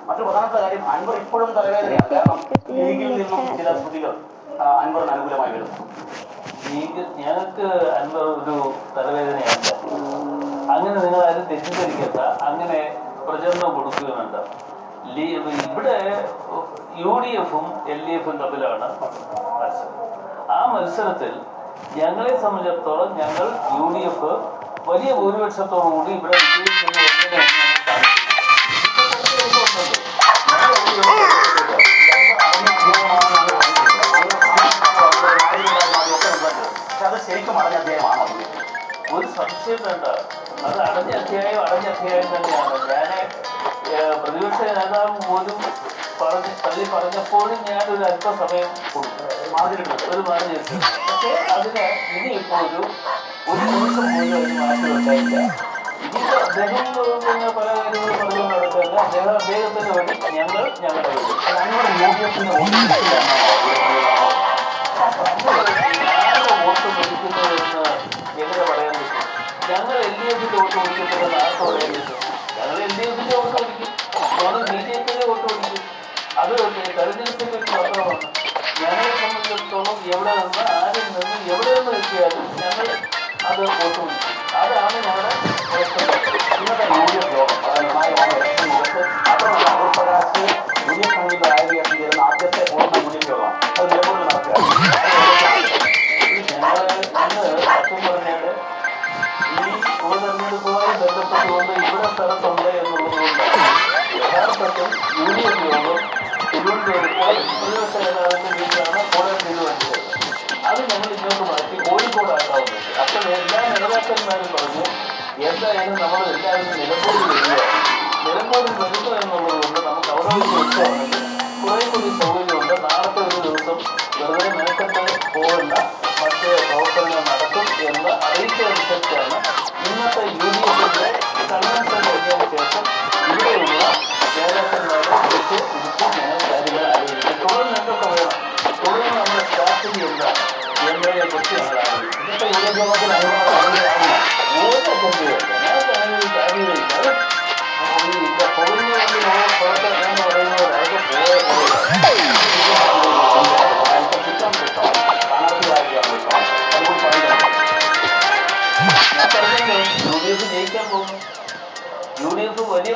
മറ്റൊരു പ്രധാനപ്പെട്ട കാര്യം, അൻവർ ഇപ്പോഴും തലവേദനയാണ്. കാരണം ലീഗിൽ നിന്നും ചില ശ്രുതികൾ അൻവറിന് അനുകൂലമായി വരുന്നു. ഞങ്ങൾക്ക് അൻവർ ഒരു തലവേദനയല്ല. അങ്ങനെ നിങ്ങൾ ആരും തെറ്റിദ്ധരിക്കണ്ട. അങ്ങനെ പ്രചരണം കൊടുക്കുകയുണ്ട്. ഇവിടെ UDF-ഉം LDF-ഉം തമ്മിലാണ് മത്സരം. ആ മത്സരത്തിൽ ഞങ്ങളെ സംബന്ധിച്ചിടത്തോളം ഞങ്ങൾ UDF വലിയ ഭൂരിപക്ഷത്തോടുകൂടി ഇവിടെ വിജയിക്കുന്ന അത് ശരിക്കും അടഞ്ഞ അധ്യായമാണോ? ഒരു സംശയം വേണ്ട. അത് അടഞ്ഞ അധ്യായം തന്നെയാണ്. ഞാൻ പ്രതിപക്ഷ നേതാവ് പോലും പറഞ്ഞപ്പോഴും ഞാനൊരു അല്പസമയം കൊടുക്കും, ഒരു മാറി വെച്ചു. പക്ഷേ അതിന് ഇനിയിപ്പോൾ ഒരു ദിവസം പോലും അതിന് മാറ്റം ഉണ്ടായില്ല. ഇതിൽ അദ്ദേഹം പിന്നെ പല കാര്യങ്ങളും പറഞ്ഞു നടക്കല്ല. അദ്ദേഹത്തിന് വേണ്ടി ഞങ്ങളുടെ വോട്ട് പിടിക്കുന്നതെന്ന് എങ്ങനെ പറയാൻ പറ്റും? ഞങ്ങൾ LDF-ന്റെ വോട്ട് പിടിക്കപ്പെടുന്ന ആർക്ക് പറയാൻ പറ്റും? ഞങ്ങൾ LDF-ന്റെ വോട്ട് പിടിക്കും, ഞങ്ങൾ BJP-യുടെ വോട്ട് പിടിക്കും. അത് തെരഞ്ഞെടുപ്പിൽ മാത്രമാണ്. ഞങ്ങളെ സംബന്ധിച്ചിടത്തോളം എവിടെ നിന്ന് ആരിൽ നിന്ന് എവിടെ നിന്ന് കിട്ടിയാലും ഞങ്ങൾ അത് വോട്ട് പിടിക്കും. അതാണ് ഞങ്ങളുടെ ഇന്നത്തെ UDF യോഗം ചേരുന്ന ആദ്യത്തെ പൂർണ്ണ UDF യോഗമാണ്. അത് നിലമ്പൂരിൽ നടക്കുകയാണ്. സത്യം പറഞ്ഞാൽ ഈ ഉപതെരഞ്ഞെടുപ്പുമായി ബന്ധപ്പെട്ടുകൊണ്ട് ഇവിടെ സ്ഥലത്തുണ്ട് എന്നുള്ളതുകൊണ്ടാണ് യഥാർത്ഥത്തിൽ UDF യോഗം തിരുവനന്തപുരത്ത് പ്രതിപക്ഷ നേതാവിന്റെ വീട്ടിലാണ് കൂടെ തീരുമാനിച്ചത്. അത് ഞങ്ങൾ ഇങ്ങോട്ട് മാറ്റി കോഴിക്കോടാക്കാവുന്നത്. അപ്പോൾ എല്ലാ നേതാക്കന്മാരും പറഞ്ഞു എന്തായാലും നമ്മൾ എല്ലാവരും നിലമ്പൂരിൽ വരികയാണ്. നിലമ്പൂരിൽ വരുന്നു എന്നുള്ളതുകൊണ്ട് നമുക്ക് അവിടെ വെച്ച് വെച്ചാണെങ്കിൽ കുറേ കൂടി സൗകര്യമുണ്ട്. നാളത്തെ ഒരു ദിവസം വെറുതെ മേക്കത്ത് പോകുന്ന മറ്റ് പ്രവർത്തനങ്ങൾ നടത്തും എന്ന് അറിയിച്ചതനുസരിച്ചാണ് ഇന്നത്തെ UDF-ന്റെ കൺവെൻഷൻ കഴിഞ്ഞതിന് ശേഷം ഇവിടെയുള്ള നേതാക്കന്മാരെ വെച്ച് ഇരുത്തി ഞങ്ങൾ കാര്യങ്ങൾ ആലോചിക്കും. തുടർന്ന് എന്തൊക്കെ വേണം, തുടർന്ന് നമ്മുടെ സ്ട്രാറ്റജി എന്താണ് എന്നതിനെക്കുറിച്ച് ഞങ്ങൾ ആലോചിക്കും. ഇന്നത്തെ UDF-യോഗത്തിന് അനുഭവം ഓരോ കൊണ്ടുവരില്ല. ഞങ്ങൾക്ക് അങ്ങനെ ഒരു കാര്യമില്ല. അത് പൊളിഞ്ഞ വേണ്ടി നമ്മൾ പ്രവർത്തനം എന്ന് പറയുന്നത് അതൊക്കെ ഞാൻ പറഞ്ഞല്ലോ UDF ജയിക്കാൻ പോകുന്നു. UDF വലിയ